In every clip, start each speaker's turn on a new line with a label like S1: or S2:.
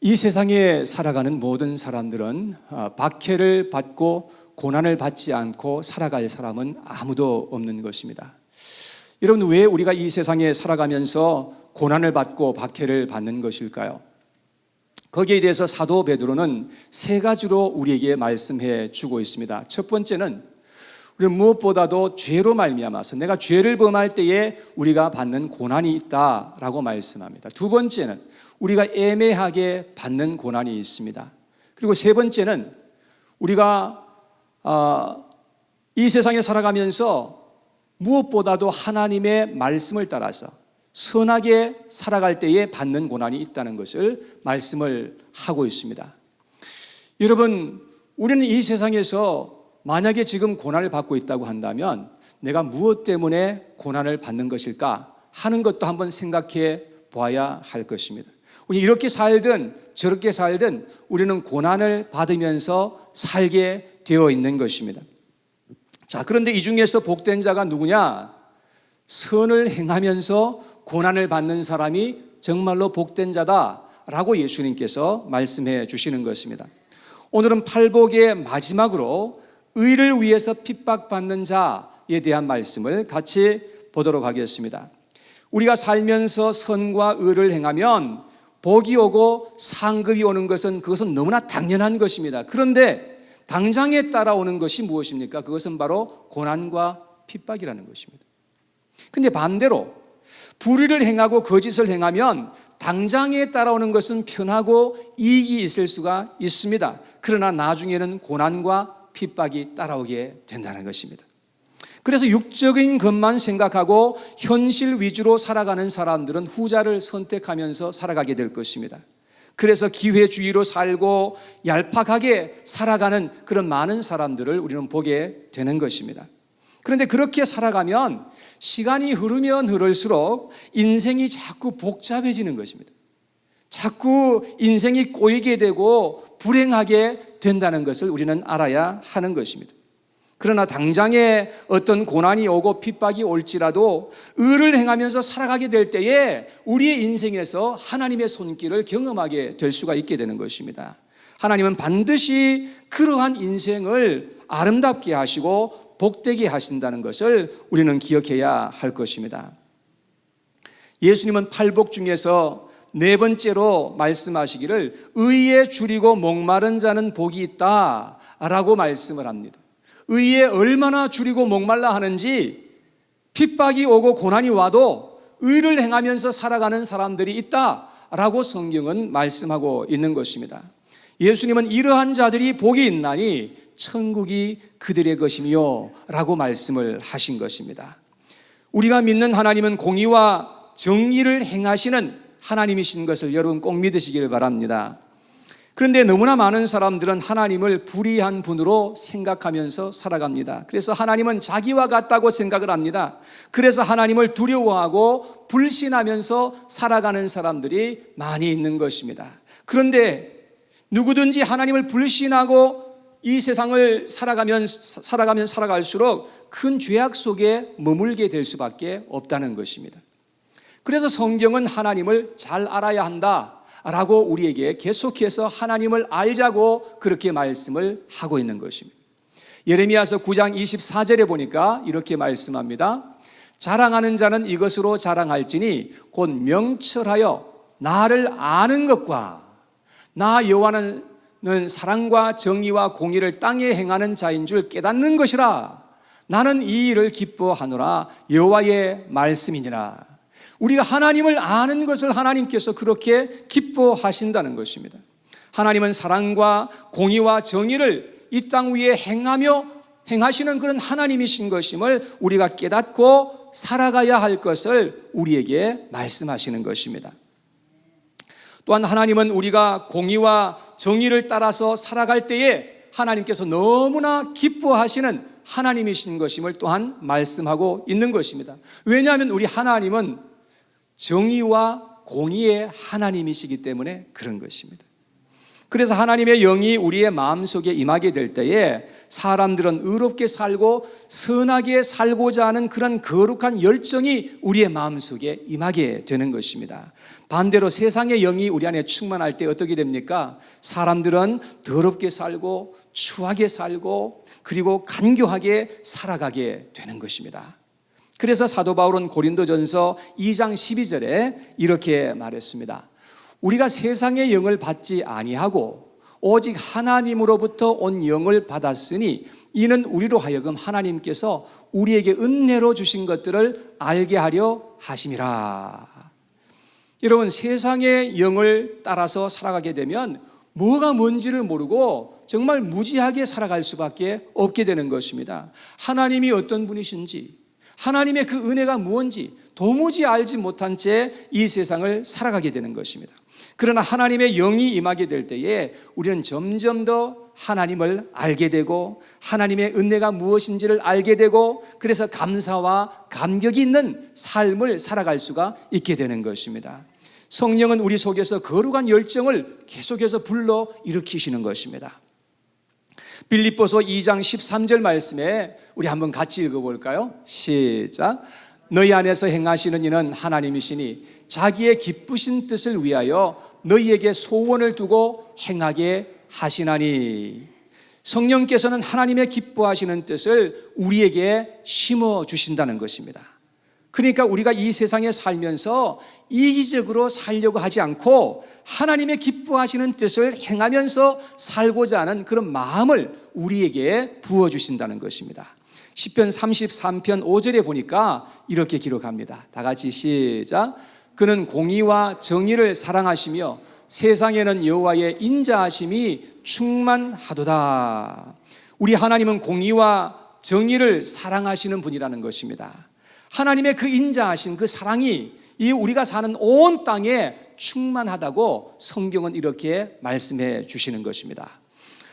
S1: 이 세상에 살아가는 모든 사람들은 박해를 받고 고난을 받지 않고 살아갈 사람은 아무도 없는 것입니다. 여러분, 왜 우리가 이 세상에 살아가면서 고난을 받고 박해를 받는 것일까요? 거기에 대해서 사도 베드로는 세 가지로 우리에게 말씀해 주고 있습니다. 첫 번째는 우리 무엇보다도 죄로 말미암아서 내가 죄를 범할 때에 우리가 받는 고난이 있다라고 말씀합니다. 두 번째는 우리가 애매하게 받는 고난이 있습니다. 그리고 세 번째는 우리가 이 세상에 살아가면서 무엇보다도 하나님의 말씀을 따라서 선하게 살아갈 때에 받는 고난이 있다는 것을 말씀을 하고 있습니다. 여러분, 우리는 이 세상에서 만약에 지금 고난을 받고 있다고 한다면 내가 무엇 때문에 고난을 받는 것일까 하는 것도 한번 생각해 보아야 할 것입니다. 우리 이렇게 살든 저렇게 살든 우리는 고난을 받으면서 살게 되어 있는 것입니다. 자, 그런데 이 중에서 복된 자가 누구냐? 선을 행하면서 고난을 받는 사람이 정말로 복된 자다라고 예수님께서 말씀해 주시는 것입니다. 오늘은 팔복의 마지막으로 의를 위해서 핍박받는 자에 대한 말씀을 같이 보도록 하겠습니다. 우리가 살면서 선과 의를 행하면 복이 오고 상급이 오는 것은 그것은 너무나 당연한 것입니다. 그런데 당장에 따라오는 것이 무엇입니까? 그것은 바로 고난과 핍박이라는 것입니다. 근데 반대로 불의를 행하고 거짓을 행하면 당장에 따라오는 것은 편하고 이익이 있을 수가 있습니다. 그러나 나중에는 고난과 핍박이 따라오게 된다는 것입니다. 그래서 육적인 것만 생각하고 현실 위주로 살아가는 사람들은 후자를 선택하면서 살아가게 될 것입니다. 그래서 기회주의로 살고 얄팍하게 살아가는 그런 많은 사람들을 우리는 보게 되는 것입니다. 그런데 그렇게 살아가면 시간이 흐르면 흐를수록 인생이 자꾸 복잡해지는 것입니다. 자꾸 인생이 꼬이게 되고 불행하게 된다는 것을 우리는 알아야 하는 것입니다. 그러나 당장에 어떤 고난이 오고 핍박이 올지라도 의를 행하면서 살아가게 될 때에 우리의 인생에서 하나님의 손길을 경험하게 될 수가 있게 되는 것입니다. 하나님은 반드시 그러한 인생을 아름답게 하시고 복되게 하신다는 것을 우리는 기억해야 할 것입니다. 예수님은 팔복 중에서 네 번째로 말씀하시기를 의에 줄이고 목마른 자는 복이 있다라고 말씀을 합니다. 의에 얼마나 줄이고 목말라 하는지 핍박이 오고 고난이 와도 의를 행하면서 살아가는 사람들이 있다라고 성경은 말씀하고 있는 것입니다. 예수님은 이러한 자들이 복이 있나니 천국이 그들의 것이며 라고 말씀을 하신 것입니다. 우리가 믿는 하나님은 공의와 정의를 행하시는 하나님이신 것을 여러분 꼭 믿으시기를 바랍니다. 그런데 너무나 많은 사람들은 하나님을 불의한 분으로 생각하면서 살아갑니다. 그래서 하나님은 자기와 같다고 생각을 합니다. 그래서 하나님을 두려워하고 불신하면서 살아가는 사람들이 많이 있는 것입니다. 그런데 누구든지 하나님을 불신하고 이 세상을 살아가면 살아갈수록 큰 죄악 속에 머물게 될 수밖에 없다는 것입니다. 그래서 성경은 하나님을 잘 알아야 한다 라고 우리에게 계속해서 하나님을 알자고 그렇게 말씀을 하고 있는 것입니다. 예레미야서 9장 24절에 보니까 이렇게 말씀합니다. 자랑하는 자는 이것으로 자랑할지니 곧 명철하여 나를 아는 것과 나 여호와는 사랑과 정의와 공의를 땅에 행하는 자인 줄 깨닫는 것이라. 나는 이 일을 기뻐하노라. 여호와의 말씀이니라. 우리가 하나님을 아는 것을 하나님께서 그렇게 기뻐하신다는 것입니다. 하나님은 사랑과 공의와 정의를 이 땅 위에 행하시는 그런 하나님이신 것임을 우리가 깨닫고 살아가야 할 것을 우리에게 말씀하시는 것입니다. 또한 하나님은 우리가 공의와 정의를 따라서 살아갈 때에 하나님께서 너무나 기뻐하시는 하나님이신 것임을 또한 말씀하고 있는 것입니다. 왜냐하면 우리 하나님은 정의와 공의의 하나님이시기 때문에 그런 것입니다. 그래서 하나님의 영이 우리의 마음속에 임하게 될 때에 사람들은 의롭게 살고 선하게 살고자 하는 그런 거룩한 열정이 우리의 마음속에 임하게 되는 것입니다. 반대로 세상의 영이 우리 안에 충만할 때 어떻게 됩니까? 사람들은 더럽게 살고 추하게 살고 그리고 간교하게 살아가게 되는 것입니다. 그래서 사도 바울은 고린도전서 2장 12절에 이렇게 말했습니다. 우리가 세상의 영을 받지 아니하고 오직 하나님으로부터 온 영을 받았으니 이는 우리로 하여금 하나님께서 우리에게 은혜로 주신 것들을 알게 하려 하심이라. 여러분, 세상의 영을 따라서 살아가게 되면 뭐가 뭔지를 모르고 정말 무지하게 살아갈 수밖에 없게 되는 것입니다. 하나님이 어떤 분이신지, 하나님의 그 은혜가 무엇인지 도무지 알지 못한 채 이 세상을 살아가게 되는 것입니다. 그러나 하나님의 영이 임하게 될 때에 우리는 점점 더 하나님을 알게 되고 하나님의 은혜가 무엇인지를 알게 되고 그래서 감사와 감격이 있는 삶을 살아갈 수가 있게 되는 것입니다. 성령은 우리 속에서 거룩한 열정을 계속해서 불러 일으키시는 것입니다. 빌립보서 2장 13절 말씀에 우리 한번 같이 읽어볼까요? 시작. 너희 안에서 행하시는 이는 하나님이시니 자기의 기쁘신 뜻을 위하여 너희에게 소원을 두고 행하게 하시나니. 성령께서는 하나님의 기뻐하시는 뜻을 우리에게 심어주신다는 것입니다. 그러니까 우리가 이 세상에 살면서 이기적으로 살려고 하지 않고 하나님의 기뻐하시는 뜻을 행하면서 살고자 하는 그런 마음을 우리에게 부어주신다는 것입니다. 시편 33편 5절에 보니까 이렇게 기록합니다. 다 같이 시작. 그는 공의와 정의를 사랑하시며 세상에는 여호와의 인자하심이 충만하도다. 우리 하나님은 공의와 정의를 사랑하시는 분이라는 것입니다. 하나님의 그 인자하신 그 사랑이 이 우리가 사는 온 땅에 충만하다고 성경은 이렇게 말씀해 주시는 것입니다.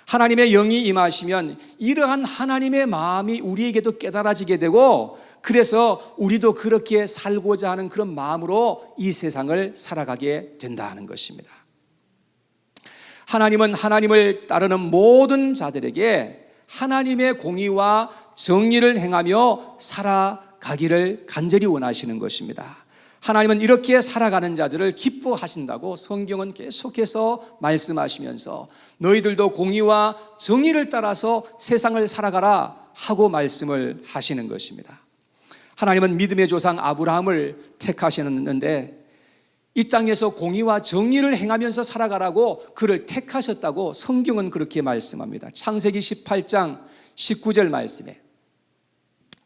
S1: 하나님의 영이 임하시면 이러한 하나님의 마음이 우리에게도 깨달아지게 되고 그래서 우리도 그렇게 살고자 하는 그런 마음으로 이 세상을 살아가게 된다는 것입니다. 하나님은 하나님을 따르는 모든 자들에게 하나님의 공의와 정의를 행하며 살아가기를 간절히 원하시는 것입니다. 하나님은 이렇게 살아가는 자들을 기뻐하신다고 성경은 계속해서 말씀하시면서 너희들도 공의와 정의를 따라서 세상을 살아가라 하고 말씀을 하시는 것입니다. 하나님은 믿음의 조상 아브라함을 택하셨는데 이 땅에서 공의와 정의를 행하면서 살아가라고 그를 택하셨다고 성경은 그렇게 말씀합니다. 창세기 18장 19절 말씀에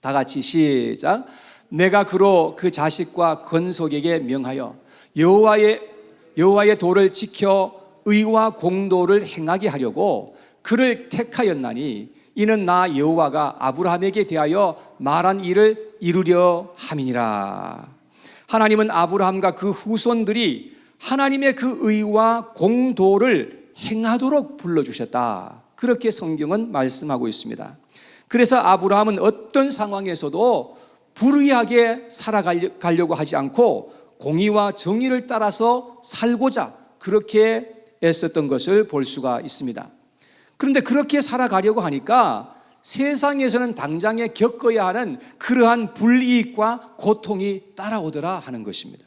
S1: 다 같이 시작. 내가 그로 그 자식과 건속에게 명하여 여호와의 도를 지켜 의와 공도를 행하게 하려고 그를 택하였나니 이는 나 여호와가 아브라함에게 대하여 말한 일을 이루려 함이니라. 하나님은 아브라함과 그 후손들이 하나님의 그 의와 공도를 행하도록 불러주셨다. 그렇게 성경은 말씀하고 있습니다. 그래서 아브라함은 어떤 상황에서도 불의하게 살아가려고 하지 않고 공의와 정의를 따라서 살고자 그렇게 애썼던 것을 볼 수가 있습니다. 그런데 그렇게 살아가려고 하니까 세상에서는 당장에 겪어야 하는 그러한 불이익과 고통이 따라오더라 하는 것입니다.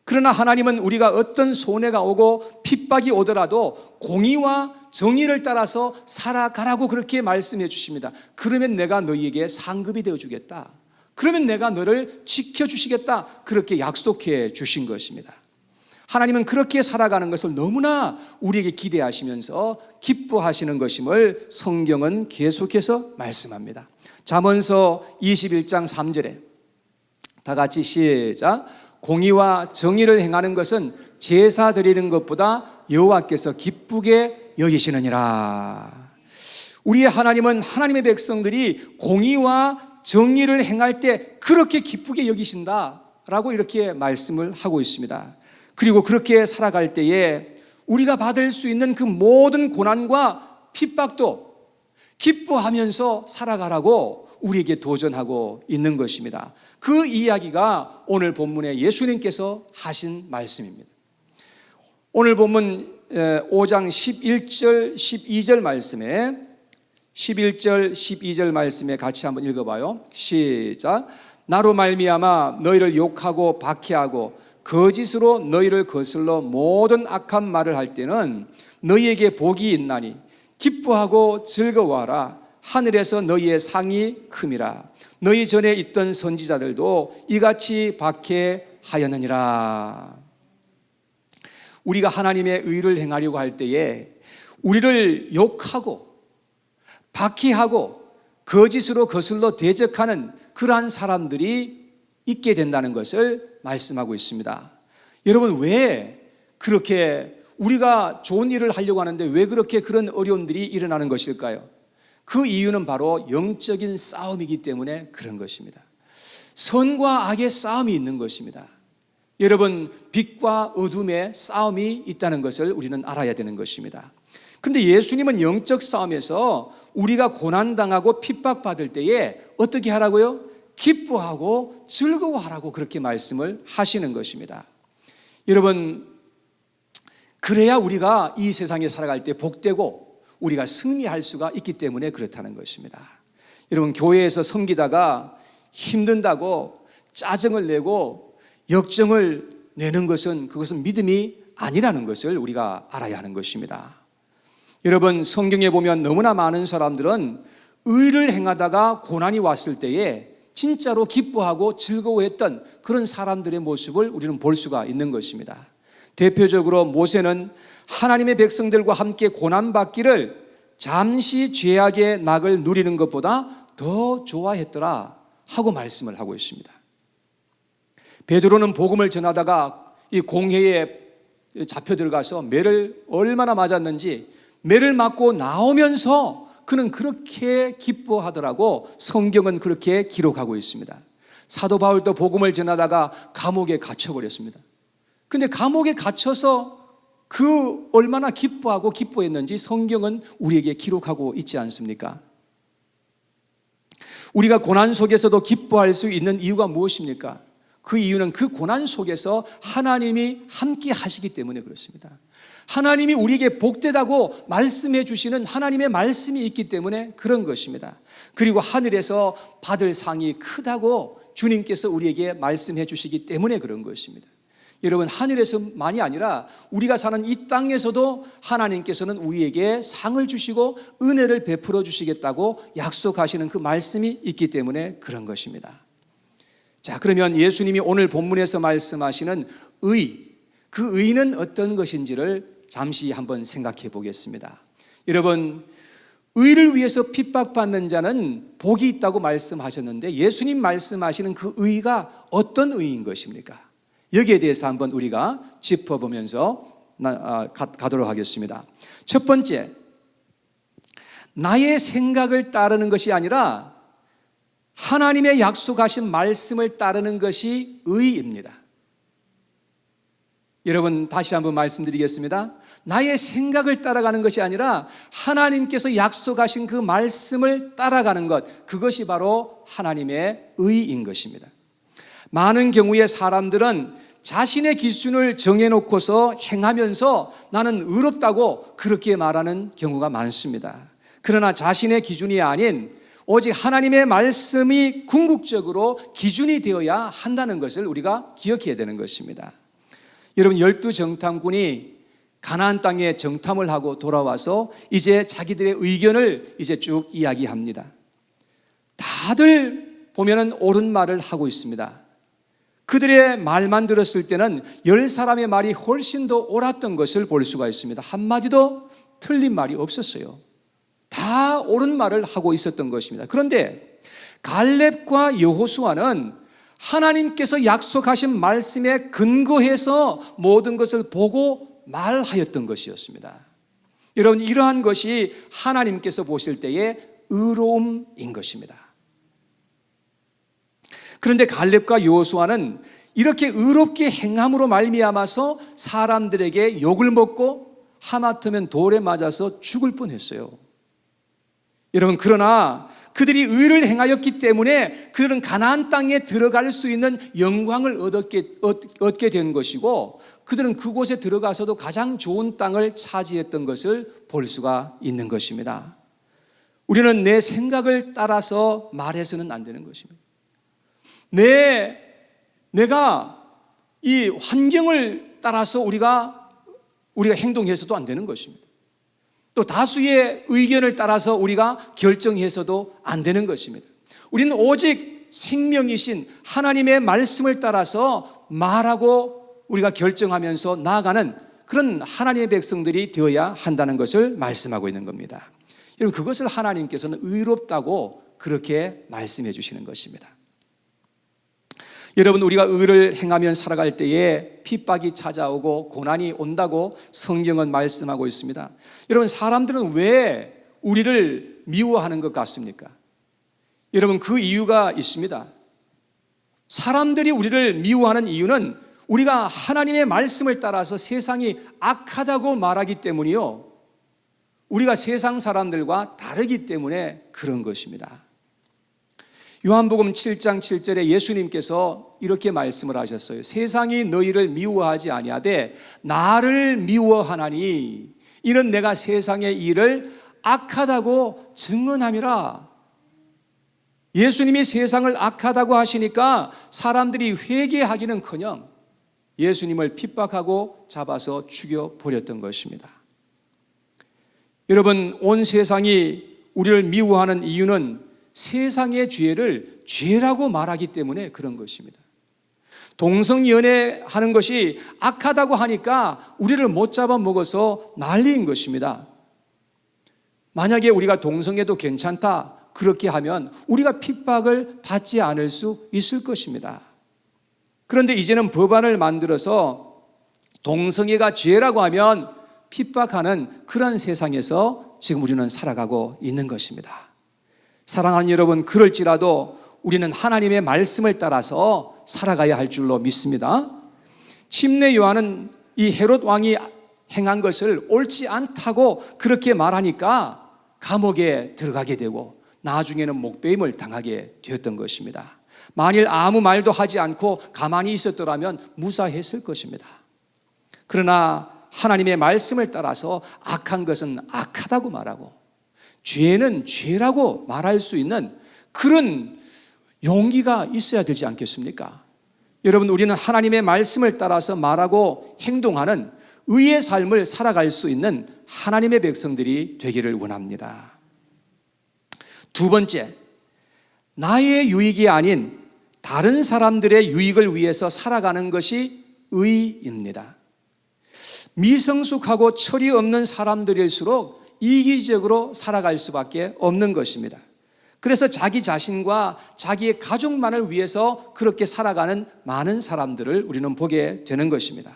S1: 그러나 하나님은 우리가 어떤 손해가 오고 핍박이 오더라도 공의와 정의를 따라서 살아가라고 그렇게 말씀해 주십니다. 그러면 내가 너희에게 상급이 되어 주겠다. 그러면 내가 너를 지켜주시겠다. 그렇게 약속해 주신 것입니다. 하나님은 그렇게 살아가는 것을 너무나 우리에게 기대하시면서 기뻐하시는 것임을 성경은 계속해서 말씀합니다. 잠언서 21장 3절에 다 같이 시작. 공의와 정의를 행하는 것은 제사 드리는 것보다 여호와께서 기쁘게 여기시느니라. 우리의 하나님은 하나님의 백성들이 공의와 정의를 행할 때 그렇게 기쁘게 여기신다라고 이렇게 말씀을 하고 있습니다. 그리고 그렇게 살아갈 때에 우리가 받을 수 있는 그 모든 고난과 핍박도 기뻐하면서 살아가라고 우리에게 도전하고 있는 것입니다. 그 이야기가 오늘 본문에 예수님께서 하신 말씀입니다. 오늘 본문 5장 11절 12절 말씀에 11절 12절 말씀에 같이 한번 읽어봐요. 시작. 나로 말미암아 너희를 욕하고 박해하고 거짓으로 너희를 거슬러 모든 악한 말을 할 때는 너희에게 복이 있나니 기뻐하고 즐거워하라. 하늘에서 너희의 상이 큼이라. 너희 전에 있던 선지자들도 이같이 박해하였느니라. 우리가 하나님의 의를 행하려고 할 때에 우리를 욕하고 박해하고 거짓으로 거슬러 대적하는 그러한 사람들이 있게 된다는 것을 말씀하고 있습니다. 여러분, 왜 그렇게 우리가 좋은 일을 하려고 하는데 왜 그렇게 그런 어려움들이 일어나는 것일까요? 그 이유는 바로 영적인 싸움이기 때문에 그런 것입니다. 선과 악의 싸움이 있는 것입니다. 여러분, 빛과 어둠의 싸움이 있다는 것을 우리는 알아야 되는 것입니다. 그런데 예수님은 영적 싸움에서 우리가 고난당하고 핍박받을 때에 어떻게 하라고요? 기뻐하고 즐거워하라고 그렇게 말씀을 하시는 것입니다. 여러분, 그래야 우리가 이 세상에 살아갈 때 복되고 우리가 승리할 수가 있기 때문에 그렇다는 것입니다. 여러분, 교회에서 섬기다가 힘든다고 짜증을 내고 역정을 내는 것은 그것은 믿음이 아니라는 것을 우리가 알아야 하는 것입니다. 여러분, 성경에 보면 너무나 많은 사람들은 의를 행하다가 고난이 왔을 때에 진짜로 기뻐하고 즐거워했던 그런 사람들의 모습을 우리는 볼 수가 있는 것입니다. 대표적으로 모세는 하나님의 백성들과 함께 고난받기를 잠시 죄악의 낙을 누리는 것보다 더 좋아했더라 하고 말씀을 하고 있습니다. 베드로는 복음을 전하다가 이 공회에 잡혀 들어가서 매를 얼마나 맞았는지 매를 맞고 나오면서 그는 그렇게 기뻐하더라고 성경은 그렇게 기록하고 있습니다. 사도 바울도 복음을 전하다가 감옥에 갇혀버렸습니다. 근데 감옥에 갇혀서 그 얼마나 기뻐하고 기뻐했는지 성경은 우리에게 기록하고 있지 않습니까? 우리가 고난 속에서도 기뻐할 수 있는 이유가 무엇입니까? 그 이유는 그 고난 속에서 하나님이 함께 하시기 때문에 그렇습니다. 하나님이 우리에게 복되다고 말씀해 주시는 하나님의 말씀이 있기 때문에 그런 것입니다. 그리고 하늘에서 받을 상이 크다고 주님께서 우리에게 말씀해 주시기 때문에 그런 것입니다. 여러분, 하늘에서만이 아니라 우리가 사는 이 땅에서도 하나님께서는 우리에게 상을 주시고 은혜를 베풀어 주시겠다고 약속하시는 그 말씀이 있기 때문에 그런 것입니다. 자, 그러면 예수님이 오늘 본문에서 말씀하시는 의, 그 의는 어떤 것인지를 잠시 한번 생각해 보겠습니다. 여러분, 의를 위해서 핍박받는 자는 복이 있다고 말씀하셨는데 예수님 말씀하시는 그 의가 어떤 의인 것입니까? 여기에 대해서 한번 우리가 짚어보면서 가도록 하겠습니다. 첫 번째, 나의 생각을 따르는 것이 아니라 하나님의 약속하신 말씀을 따르는 것이 의입니다. 여러분, 다시 한번 말씀드리겠습니다. 나의 생각을 따라가는 것이 아니라 하나님께서 약속하신 그 말씀을 따라가는 것, 그것이 바로 하나님의 의인 것입니다. 많은 경우에 사람들은 자신의 기준을 정해놓고서 행하면서 나는 의롭다고 그렇게 말하는 경우가 많습니다. 그러나 자신의 기준이 아닌 오직 하나님의 말씀이 궁극적으로 기준이 되어야 한다는 것을 우리가 기억해야 되는 것입니다. 여러분, 12정탐꾼이 가나안 땅에 정탐을 하고 돌아와서 이제 자기들의 의견을 이제 쭉 이야기합니다. 다들 보면은 옳은 말을 하고 있습니다. 그들의 말만 들었을 때는 10사람의 말이 훨씬 더 옳았던 것을 볼 수가 있습니다. 한마디도 틀린 말이 없었어요. 다 옳은 말을 하고 있었던 것입니다. 그런데 갈렙과 여호수아는 하나님께서 약속하신 말씀에 근거해서 모든 것을 보고 말하였던 것이었습니다. 여러분, 이러한 것이 하나님께서 보실 때의 의로움인 것입니다. 그런데 갈렙과 여호수아는 이렇게 의롭게 행함으로 말미암아서 사람들에게 욕을 먹고 하마터면 돌에 맞아서 죽을 뻔했어요. 여러분, 그러나 그들이 의를 행하였기 때문에 그들은 가나안 땅에 들어갈 수 있는 영광을 얻게 된 것이고, 그들은 그곳에 들어가서도 가장 좋은 땅을 차지했던 것을 볼 수가 있는 것입니다. 우리는 내 생각을 따라서 말해서는 안 되는 것입니다. 내가 이 환경을 따라서 우리가 행동해서도 안 되는 것입니다. 또 다수의 의견을 따라서 우리가 결정해서도 안 되는 것입니다. 우리는 오직 생명이신 하나님의 말씀을 따라서 말하고 우리가 결정하면서 나아가는 그런 하나님의 백성들이 되어야 한다는 것을 말씀하고 있는 겁니다. 여러분, 그것을 하나님께서는 의롭다고 그렇게 말씀해 주시는 것입니다. 여러분, 우리가 의를 행하면 살아갈 때에 핍박이 찾아오고 고난이 온다고 성경은 말씀하고 있습니다. 여러분, 사람들은 왜 우리를 미워하는 것 같습니까? 여러분, 그 이유가 있습니다. 사람들이 우리를 미워하는 이유는 우리가 하나님의 말씀을 따라서 세상이 악하다고 말하기 때문이요, 우리가 세상 사람들과 다르기 때문에 그런 것입니다. 요한복음 7장 7절에 예수님께서 이렇게 말씀을 하셨어요. 세상이 너희를 미워하지 아니하되 나를 미워하나니 이는 내가 세상의 일을 악하다고 증언함이라. 예수님이 세상을 악하다고 하시니까 사람들이 회개하기는커녕 예수님을 핍박하고 잡아서 죽여버렸던 것입니다. 여러분, 온 세상이 우리를 미워하는 이유는 세상의 죄를 죄라고 말하기 때문에 그런 것입니다. 동성연애하는 것이 악하다고 하니까 우리를 못 잡아먹어서 난리인 것입니다. 만약에 우리가 동성애도 괜찮다 그렇게 하면 우리가 핍박을 받지 않을 수 있을 것입니다. 그런데 이제는 법안을 만들어서 동성애가 죄라고 하면 핍박하는 그런 세상에서 지금 우리는 살아가고 있는 것입니다. 사랑하는 여러분, 그럴지라도 우리는 하나님의 말씀을 따라서 살아가야 할 줄로 믿습니다. 침례 요한은 이 헤롯 왕이 행한 것을 옳지 않다고 그렇게 말하니까 감옥에 들어가게 되고 나중에는 목배임을 당하게 되었던 것입니다. 만일 아무 말도 하지 않고 가만히 있었더라면 무사했을 것입니다. 그러나 하나님의 말씀을 따라서 악한 것은 악하다고 말하고 죄는 죄라고 말할 수 있는 그런 용기가 있어야 되지 않겠습니까? 여러분, 우리는 하나님의 말씀을 따라서 말하고 행동하는 의의 삶을 살아갈 수 있는 하나님의 백성들이 되기를 원합니다. 두 번째, 나의 유익이 아닌 다른 사람들의 유익을 위해서 살아가는 것이 의입니다. 미성숙하고 철이 없는 사람들일수록 이기적으로 살아갈 수밖에 없는 것입니다. 그래서 자기 자신과 자기의 가족만을 위해서 그렇게 살아가는 많은 사람들을 우리는 보게 되는 것입니다.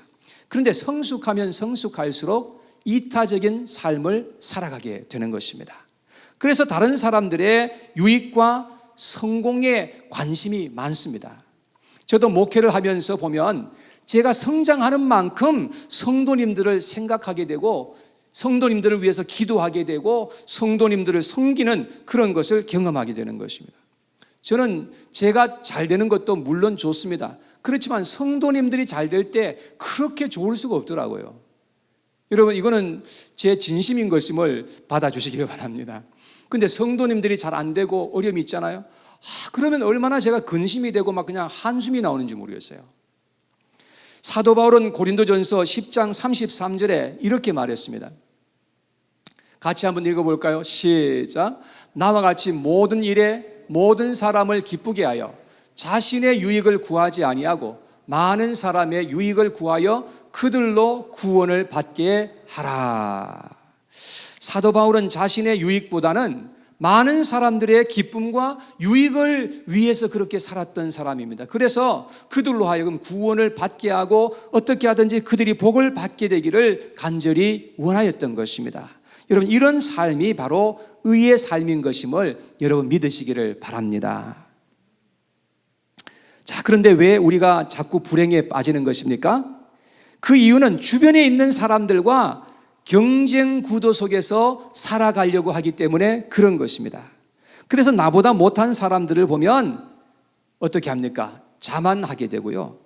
S1: 그런데 성숙하면 성숙할수록 이타적인 삶을 살아가게 되는 것입니다. 그래서 다른 사람들의 유익과 성공에 관심이 많습니다. 저도 목회를 하면서 보면 제가 성장하는 만큼 성도님들을 생각하게 되고 성도님들을 위해서 기도하게 되고 성도님들을 섬기는 그런 것을 경험하게 되는 것입니다. 저는 제가 잘 되는 것도 물론 좋습니다. 그렇지만 성도님들이 잘 될 때 그렇게 좋을 수가 없더라고요. 여러분, 이거는 제 진심인 것임을 받아주시기를 바랍니다. 근데 성도님들이 잘 안 되고 어려움이 있잖아요. 그러면 얼마나 제가 근심이 되고 막 그냥 한숨이 나오는지 모르겠어요. 사도 바울은 고린도전서 10장 33절에 이렇게 말했습니다. 같이 한번 읽어볼까요? 시작. 나와 같이 모든 일에 모든 사람을 기쁘게 하여 자신의 유익을 구하지 아니하고 많은 사람의 유익을 구하여 그들로 구원을 받게 하라. 사도 바울은 자신의 유익보다는 많은 사람들의 기쁨과 유익을 위해서 그렇게 살았던 사람입니다. 그래서 그들로 하여금 구원을 받게 하고 어떻게 하든지 그들이 복을 받게 되기를 간절히 원하였던 것입니다. 여러분, 이런 삶이 바로 의의 삶인 것임을 여러분 믿으시기를 바랍니다. 자, 그런데 왜 우리가 자꾸 불행에 빠지는 것입니까? 그 이유는 주변에 있는 사람들과 경쟁 구도 속에서 살아가려고 하기 때문에 그런 것입니다. 그래서 나보다 못한 사람들을 보면 어떻게 합니까? 자만하게 되고요.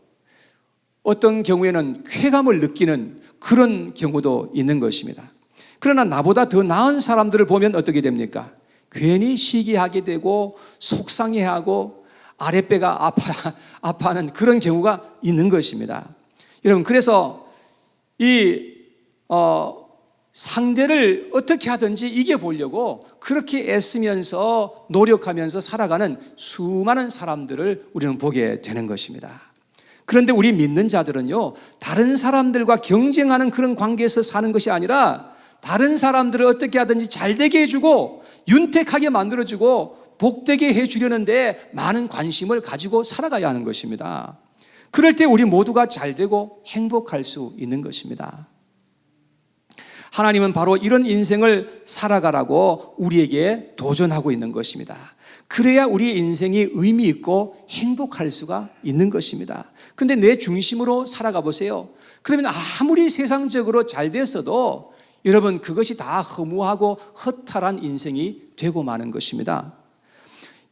S1: 어떤 경우에는 쾌감을 느끼는 그런 경우도 있는 것입니다. 그러나 나보다 더 나은 사람들을 보면 어떻게 됩니까? 괜히 시기하게 되고 속상해하고 아랫배가 아파하는 그런 경우가 있는 것입니다. 여러분, 그래서 상대를 어떻게 하든지 이겨보려고 그렇게 애쓰면서 노력하면서 살아가는 수많은 사람들을 우리는 보게 되는 것입니다. 그런데 우리 믿는 자들은요, 다른 사람들과 경쟁하는 그런 관계에서 사는 것이 아니라 다른 사람들을 어떻게 하든지 잘되게 해주고 윤택하게 만들어주고 복되게 해주려는데 많은 관심을 가지고 살아가야 하는 것입니다. 그럴 때 우리 모두가 잘되고 행복할 수 있는 것입니다. 하나님은 바로 이런 인생을 살아가라고 우리에게 도전하고 있는 것입니다. 그래야 우리의 인생이 의미 있고 행복할 수가 있는 것입니다. 근데 내 중심으로 살아가 보세요. 그러면 아무리 세상적으로 잘 됐어도 여러분, 그것이 다 허무하고 허탈한 인생이 되고 마는 것입니다.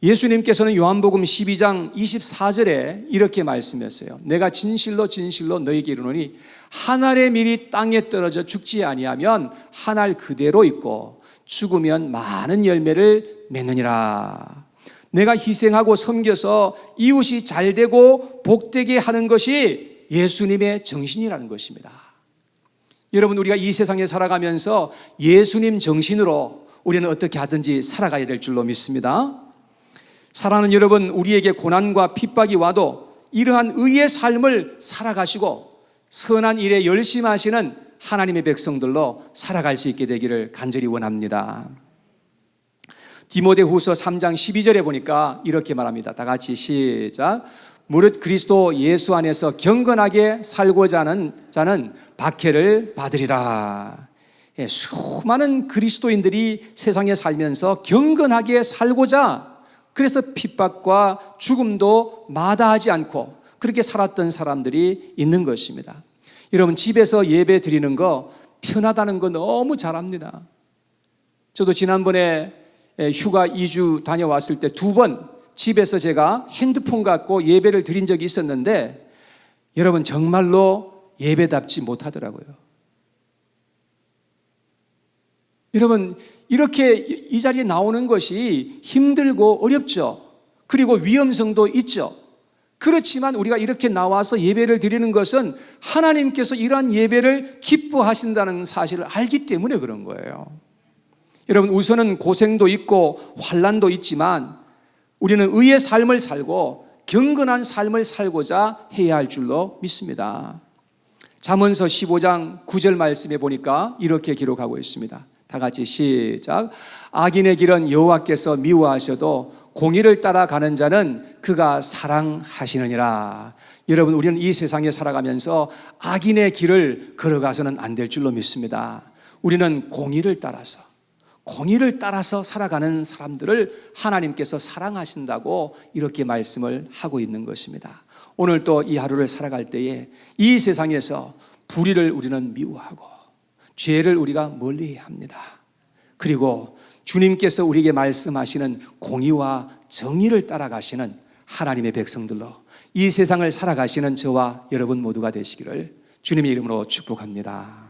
S1: 예수님께서는 요한복음 12장 24절에 이렇게 말씀했어요. 내가 진실로 진실로 너희에게 이르노니 한 알의 밀이 땅에 떨어져 죽지 아니하면 한 알 그대로 있고 죽으면 많은 열매를 맺느니라. 내가 희생하고 섬겨서 이웃이 잘되고 복되게 하는 것이 예수님의 정신이라는 것입니다. 여러분, 우리가 이 세상에 살아가면서 예수님 정신으로 우리는 어떻게 하든지 살아가야 될 줄로 믿습니다. 사랑하는 여러분, 우리에게 고난과 핍박이 와도 이러한 의의 삶을 살아가시고 선한 일에 열심하시는 하나님의 백성들로 살아갈 수 있게 되기를 간절히 원합니다. 디모데후서 3장 12절에 보니까 이렇게 말합니다. 다 같이 시작. 무릇 그리스도 예수 안에서 경건하게 살고자 하는 자는 박해를 받으리라. 수많은 그리스도인들이 세상에 살면서 경건하게 살고자, 그래서 핍박과 죽음도 마다하지 않고 그렇게 살았던 사람들이 있는 것입니다. 여러분, 집에서 예배 드리는 거 편하다는 거 너무 잘 압니다. 저도 지난번에 휴가 2주 다녀왔을 때 2번 집에서 제가 핸드폰 갖고 예배를 드린 적이 있었는데 여러분, 정말로 예배답지 못하더라고요. 여러분, 이렇게 이 자리에 나오는 것이 힘들고 어렵죠. 그리고 위험성도 있죠. 그렇지만 우리가 이렇게 나와서 예배를 드리는 것은 하나님께서 이러한 예배를 기뻐하신다는 사실을 알기 때문에 그런 거예요. 여러분, 우선은 고생도 있고 환난도 있지만 우리는 의의 삶을 살고 경건한 삶을 살고자 해야 할 줄로 믿습니다. 잠언서 15장 9절 말씀에 보니까 이렇게 기록하고 있습니다. 다 같이 시작. 악인의 길은 여호와께서 미워하셔도 공의를 따라가는 자는 그가 사랑하시느니라. 여러분, 우리는 이 세상에 살아가면서 악인의 길을 걸어가서는 안 될 줄로 믿습니다. 우리는 공의를 따라서 살아가는 사람들을 하나님께서 사랑하신다고 이렇게 말씀을 하고 있는 것입니다. 오늘 또 이 하루를 살아갈 때에 이 세상에서 불의를 우리는 미워하고 죄를 우리가 멀리해야 합니다. 그리고 주님께서 우리에게 말씀하시는 공의와 정의를 따라가시는 하나님의 백성들로 이 세상을 살아가시는 저와 여러분 모두가 되시기를 주님의 이름으로 축복합니다.